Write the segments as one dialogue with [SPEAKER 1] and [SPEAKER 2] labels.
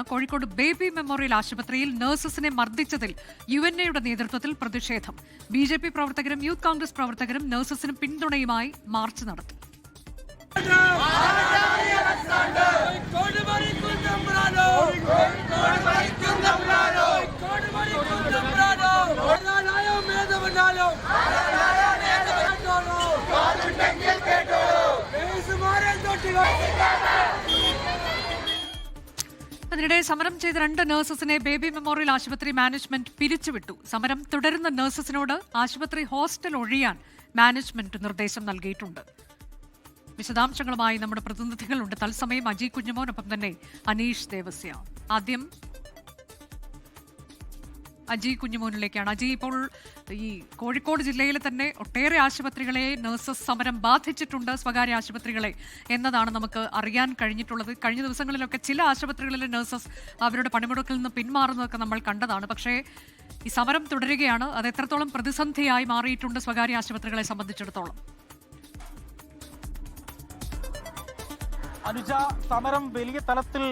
[SPEAKER 1] Kozhikode baby memorial ആശുപത്രിയിൽ നഴ്സസിനെ മർദ്ദിച്ചതിൽ UNAയുടെ നേതൃത്വത്തിൽ പ്രതിഷേധം. BJP പ്രവർത്തകരും യൂത്ത് കോൺഗ്രസ് പ്രവർത്തകരും നഴ്സസിന് പിന്തുണയുമായി മാർച്ച് നടത്തി. അതിനിടെ സമരം ചെയ്ത 2 നഴ്സസിനെ ബേബി മെമ്മോറിയൽ ആശുപത്രി മാനേജ്മെന്റ് പിരിച്ചുവിട്ടു. സമരം തുടരുന്ന നഴ്സസിനോട് ആശുപത്രി ഹോസ്റ്റൽ ഒഴിയാൻ മാനേജ്മെന്റ് നിർദ്ദേശം നൽകിയിട്ടുണ്ട്. വിശദാംശങ്ങളുമായി നമ്മുടെ പ്രതിനിധികളുണ്ട്. തത്സമയം അജി കുഞ്ഞുമോനൊപ്പം തന്നെ അനീഷ് ദേവസ്യ. ആദ്യം അജി കുഞ്ഞുമോനിലേക്കാണ്. അജി, ഇപ്പോൾ ഈ കോഴിക്കോട് ജില്ലയിലെ തന്നെ ഒട്ടേറെ ആശുപത്രികളെ നഴ്സസ് സമരം ബാധിച്ചിട്ടുണ്ട്, സ്വകാര്യ ആശുപത്രികളെ എന്നതാണ് നമുക്ക് അറിയാൻ കഴിഞ്ഞിട്ടുള്ളത്. കഴിഞ്ഞ ദിവസങ്ങളിലൊക്കെ ചില ആശുപത്രികളിലെ നഴ്സസ് അവരുടെ പണിമുടക്കിൽ നിന്ന് പിന്മാറുന്നതൊക്കെ നമ്മൾ കണ്ടതാണ്. പക്ഷേ ഈ സമരം തുടരുകയാണ്. അത് എത്രത്തോളം പ്രതിസന്ധിയായി മാറിയിട്ടുണ്ട് സ്വകാര്യ ആശുപത്രികളെ സംബന്ധിച്ചിടത്തോളം?
[SPEAKER 2] അനുജ, സമരം വലിയ തലത്തിൽ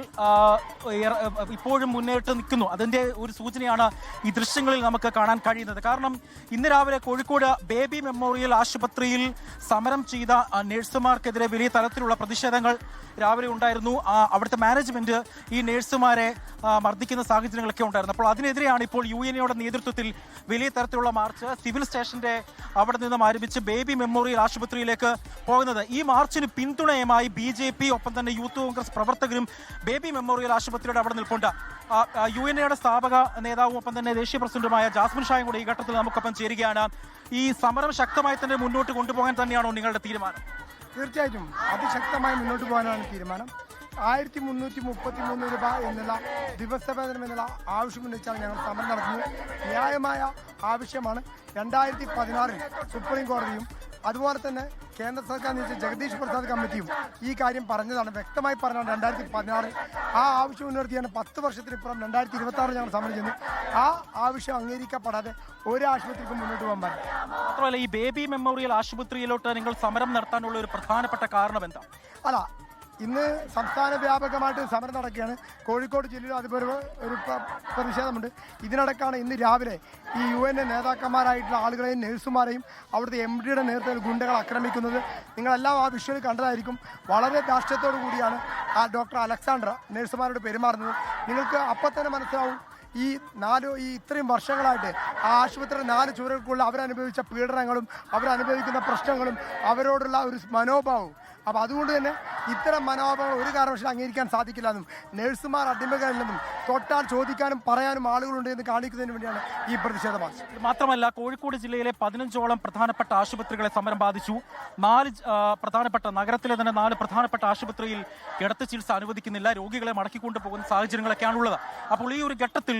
[SPEAKER 2] ഇപ്പോഴും മുന്നേറ്റ് നിൽക്കുന്നു. അതിന്റെ ഒരു സൂചനയാണ് ഈ ദൃശ്യങ്ങളിൽ നമുക്ക് കാണാൻ കഴിയുന്നത്. കാരണം ഇന്ന് രാവിലെ കോഴിക്കോട് ബേബി മെമ്മോറിയൽ ആശുപത്രിയിൽ സമരം ചെയ്ത നഴ്സുമാർക്കെതിരെ വലിയ തലത്തിലുള്ള പ്രതിഷേധങ്ങൾ രാവിലെ ഉണ്ടായിരുന്നു. അവിടുത്തെ മാനേജ്മെന്റ് ഈ നഴ്സുമാരെ മർദ്ദിക്കുന്ന സാഹചര്യങ്ങളൊക്കെ ഉണ്ടായിരുന്നു. അപ്പോൾ അതിനെതിരെയാണ് ഇപ്പോൾ UNAയുടെ നേതൃത്വത്തിൽ വലിയ തരത്തിലുള്ള മാർച്ച് സിവിൽ സ്റ്റേഷന്റെ അവിടെ നിന്നും ആരംഭിച്ച് ബേബി മെമ്മോറിയൽ ആശുപത്രിയിലേക്ക് പോകുന്നത്. ഈ മാർച്ചിന് പിന്തുണയുമായി BJP ഒപ്പം തന്നെ യൂത്ത് കോൺഗ്രസ് പ്രവർത്തകരും ബേബി മെമ്മോറിയൽ ആശുപത്രിയുടെ അവിടെ നിൽപ്പുണ്ട്. UNAയുടെ സ്ഥാപക നേതാവും ഒപ്പം തന്നെ ദേശീയ പ്രസിഡന്റുമായ ജാസ്മിൻ ഷായും കൂടി ഈ ഘട്ടത്തിൽ നമുക്കൊപ്പം ചേരുകയാണ്. ഈ സമരം ശക്തമായി തന്നെ മുന്നോട്ട് കൊണ്ടുപോകാൻ തന്നെയാണോ നിങ്ങളുടെ തീരുമാനം?
[SPEAKER 3] തീർച്ചയായിട്ടും അതിശക്തമായി മുന്നോട്ട് പോകാനാണ് തീരുമാനം. 1333 രൂപ എന്നുള്ള ദിവസവേതനം എന്നുള്ള ആവശ്യമുന്നയിച്ചാണ് ഞങ്ങൾ സമരം നടത്തുന്നത്. ന്യായമായ ആവശ്യമാണ്. 2016 സുപ്രീം കോടതിയും അതുപോലെ തന്നെ കേന്ദ്ര സർക്കാർ നിയമിച്ച ജഗദീഷ് പ്രസാദ് കമ്മിറ്റിയും ഈ കാര്യം പറഞ്ഞതാണ്, വ്യക്തമായി പറഞ്ഞാണ്. 2016 ആ ആവശ്യം ഉയർത്തിയാണ് 10 വർഷത്തിനിപ്പുറം 2026 ഞങ്ങൾ സമരം ചെയ്യുന്നു. ആ ആവശ്യം അംഗീകരിക്കപ്പെടാതെ ഒരു ആശുപത്രിക്കും മുന്നോട്ട് പോകാൻ പാടില്ല.
[SPEAKER 2] മാത്രമല്ല, ഈ ബേബി മെമ്മോറിയൽ ആശുപത്രിയിലോട്ട് നിങ്ങൾ സമരം നടത്താനുള്ള ഒരു പ്രധാനപ്പെട്ട കാരണം എന്താ?
[SPEAKER 3] അല്ല, ഇന്ന് സംസ്ഥാന വ്യാപകമായിട്ട് സമരം നടക്കുകയാണ്. കോഴിക്കോട് ജില്ലയിൽ അതുപോലെ ഒരു പ്രതിഷേധമുണ്ട്. ഇതിനിടയ്ക്കാണ് ഇന്ന് രാവിലെ ഈ UNA നേതാക്കന്മാരായിട്ടുള്ള ആളുകളെയും നഴ്സുമാരെയും അവിടുത്തെ MDയുടെ നേതൃത്വത്തിൽ ഗുണ്ടകൾ ആക്രമിക്കുന്നത്. നിങ്ങളെല്ലാം ആ വിഷ്വൽ കണ്ടതായിരിക്കും. വളരെ ധാർഷ്ട്യത്തോടു കൂടിയാണ് ആ ഡോക്ടർ അലക്സാണ്ടർ നഴ്സുമാരോട് പെരുമാറുന്നത്. നിങ്ങൾക്ക് അപ്പം തന്നെ മനസ്സിലാവും ഈ ഇത്രയും വർഷങ്ങളായിട്ട് ആ ആശുപത്രിയുടെ 4 ചുവരുകൾക്കുള്ള അവരനുഭവിച്ച പീഡനങ്ങളും അവരനുഭവിക്കുന്ന പ്രശ്നങ്ങളും അവരോടുള്ള ഒരു മനോഭാവവും. അപ്പോൾ അതുകൊണ്ട് തന്നെ ഇത്തരം മനോഭാവം ഒരു കാരണവശാലും അംഗീകരിക്കാൻ സാധിക്കില്ലെന്നും നഴ്സുമാർ അടിമകളില്ലെന്നും തൊട്ടാൽ ചോദിക്കാനും പറയാനും ആളുകളുണ്ട് എന്ന് കാണിക്കുന്നതിന് വേണ്ടിയാണ് ഈ പ്രതിഷേധ മാർച്ച്.
[SPEAKER 2] മാത്രമല്ല, കോഴിക്കോട് ജില്ലയിലെ 15ഓളം പ്രധാനപ്പെട്ട ആശുപത്രികളെ സമരം ബാധിച്ചു. 4 നഗരത്തിലെ തന്നെ 4 പ്രധാനപ്പെട്ട ആശുപത്രിയിൽ കിടത്തി ചികിത്സ അനുവദിക്കുന്നില്ല. രോഗികളെ മടക്കിക്കൊണ്ടു പോകുന്ന സാഹചര്യങ്ങളൊക്കെയാണുള്ളത്. അപ്പോൾ ഈ ഒരു ഘട്ടത്തിൽ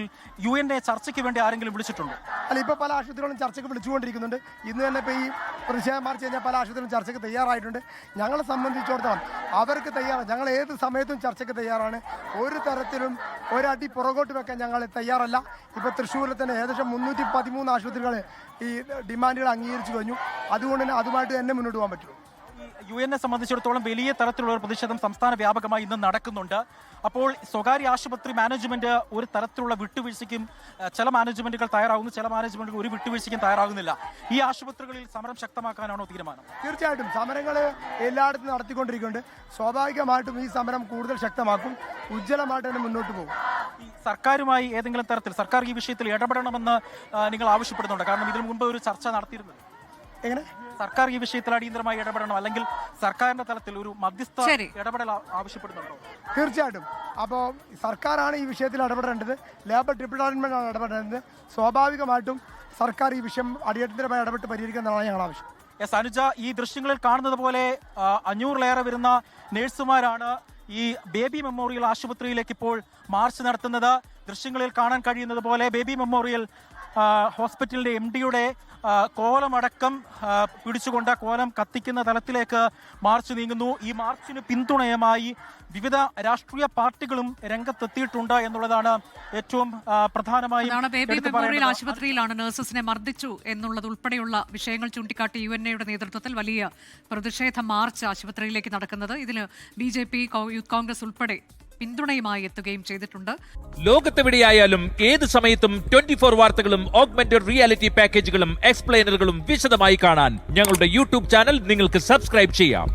[SPEAKER 2] UNA ചർച്ചയ്ക്ക് വേണ്ടി ആരെങ്കിലും വിളിച്ചിട്ടുണ്ടോ?
[SPEAKER 3] അല്ല, ഇപ്പോൾ പല ആശുപത്രികളും ചർച്ചയ്ക്ക് വിളിച്ചുകൊണ്ടിരിക്കുന്നുണ്ട്. ഇന്ന് തന്നെ ഇപ്പോൾ ഈ പ്രതിഷേധ മാർച്ച് കഴിഞ്ഞാൽ പല ആശുപത്രികളും ചർച്ചയ്ക്ക് തയ്യാറായിട്ടുണ്ട്. ഞങ്ങളെ സംബന്ധിച്ചിടത്തോളം അവർക്ക് തയ്യാറാണ്. ഞങ്ങൾ ഏത് സമയത്തും ചർച്ചയ്ക്ക് തയ്യാറാണ്. ഒരു തരത്തിലും ഒരടി പുറകോട്ട് വെക്കാൻ ഞങ്ങൾ തയ്യാറല്ല. ഇപ്പോൾ തൃശ്ശൂരിൽ തന്നെ ഏകദേശം 313 ആശുപത്രികൾ ഈ ഡിമാൻഡുകൾ അംഗീകരിച്ചു കഴിഞ്ഞു. അതുകൊണ്ട് തന്നെ അതുമായിട്ട് തന്നെ മുന്നോട്ട് പോകാൻ പറ്റും.
[SPEAKER 2] UNA സംബന്ധിച്ചിടത്തോളം വലിയ തരത്തിലുള്ള ഒരു പ്രതിഷേധം സംസ്ഥാന വ്യാപകമായി ഇന്ന് നടക്കുന്നുണ്ട്. അപ്പോൾ സ്വകാര്യ ആശുപത്രി മാനേജ്മെന്റ് ഒരു തരത്തിലുള്ള വിട്ടുവീഴ്ചയ്ക്കും ചില മാനേജ്മെന്റുകൾ തയ്യാറാകുന്നു, ചില മാനേജ്മെന്റുകൾ ഒരു വിട്ടുവീഴ്ചയ്ക്കും തയ്യാറാകുന്നില്ല. ഈ ആശുപത്രികളിൽ സമരം ശക്തമാക്കാനാണോ തീരുമാനം?
[SPEAKER 3] തീർച്ചയായിട്ടും സമരങ്ങൾ എല്ലായിടത്തും നടത്തിക്കൊണ്ടിരിക്കുന്നുണ്ട്. സ്വാഭാവികമായിട്ടും ഈ സമരം കൂടുതൽ ശക്തമാക്കും, ഉജ്ജ്വലമായിട്ട് തന്നെ മുന്നോട്ട് പോകും.
[SPEAKER 2] ഈ സർക്കാരുമായി ഏതെങ്കിലും തരത്തിൽ സർക്കാർ ഈ വിഷയത്തിൽ ഇടപെടണമെന്ന് നിങ്ങൾ ആവശ്യപ്പെടുന്നുണ്ട്? കാരണം ഇതിനു മുമ്പ് ഒരു ചർച്ച നടത്തിയിരുന്നു.
[SPEAKER 3] എങ്ങനെ
[SPEAKER 2] സർക്കാർ ഈ വിഷയത്തിൽ അടിയന്തരമായി ഇടപെടണം, അല്ലെങ്കിൽ സർക്കാരിന്റെ തലത്തിൽ ഒരു മധ്യസ്ഥ ഇടപെടൽ ആവശ്യപ്പെടുന്നുണ്ടോ?
[SPEAKER 3] തീർച്ചയായിട്ടും. അപ്പോൾ സർക്കാരാണ് ഈ വിഷയത്തിൽ ഇടപെടേണ്ടത്. ലേബർ ഡിപ്പാർട്ട്മെന്റ് ആണ് ഇടപെടേണ്ടത്. സ്വാഭാവികമായിട്ടും സർക്കാർ ഈ വിഷയം അടിയന്തരമായി ഇടപെട്ട് പരിഹരിക്കുന്നതാണ് ഞങ്ങൾ ആവശ്യം.
[SPEAKER 2] അനുജ, ഈ ദൃശ്യങ്ങളിൽ കാണുന്നത് പോലെ 500-ലേറെ വരുന്ന നഴ്സുമാരാണ് ഈ ബേബി മെമ്മോറിയൽ ആശുപത്രിയിലേക്ക് ഇപ്പോൾ മാർച്ച് നടത്തുന്നത്. ദൃശ്യങ്ങളിൽ കാണാൻ കഴിയുന്നത് പോലെ ബേബി മെമ്മോറിയൽ ഹോസ്പിറ്റലിന്റെ MDയുടെ കോലമടക്കം പിടിച്ചുകൊണ്ട് കോലം കത്തിക്കുന്ന തലത്തിലേക്ക് മാർച്ച് നീങ്ങുന്നു. ഈ മാർച്ചിന് പിന്തുണയുമായി വിവിധ രാഷ്ട്രീയ പാർട്ടികളും രംഗത്തെത്തിയിട്ടുണ്ട് എന്നുള്ളതാണ് ഏറ്റവും പ്രധാനമായും.
[SPEAKER 1] ബേബി മെമ്മോറിയൽ ആശുപത്രിയിലാണ് നഴ്സസിനെ മർദ്ദിച്ചു എന്നുള്ളത് ഉൾപ്പെടെയുള്ള വിഷയങ്ങൾ ചൂണ്ടിക്കാട്ടി UNAയുടെ നേതൃത്വത്തിൽ വലിയ പ്രതിഷേധ മാർച്ച് ആശുപത്രിയിലേക്ക് നടക്കുന്നത്. ഇതിന് BJP, യൂത്ത് കോൺഗ്രസ് ഉൾപ്പെടെ പിന്തുണയുമായി എത്തുകയും ചെയ്തിട്ടുണ്ട്.
[SPEAKER 4] ലോകത്തെവിടെയായാലും ഏത് സമയത്തും 24 വാർത്തകളും ഓഗ്മെന്റഡ് റിയാലിറ്റി പാക്കേജുകളും എക്സ്പ്ലെയിനറുകളും വിശദമായി കാണാൻ ഞങ്ങളുടെ യൂട്യൂബ് ചാനൽ നിങ്ങൾക്ക് സബ്സ്ക്രൈബ് ചെയ്യാം.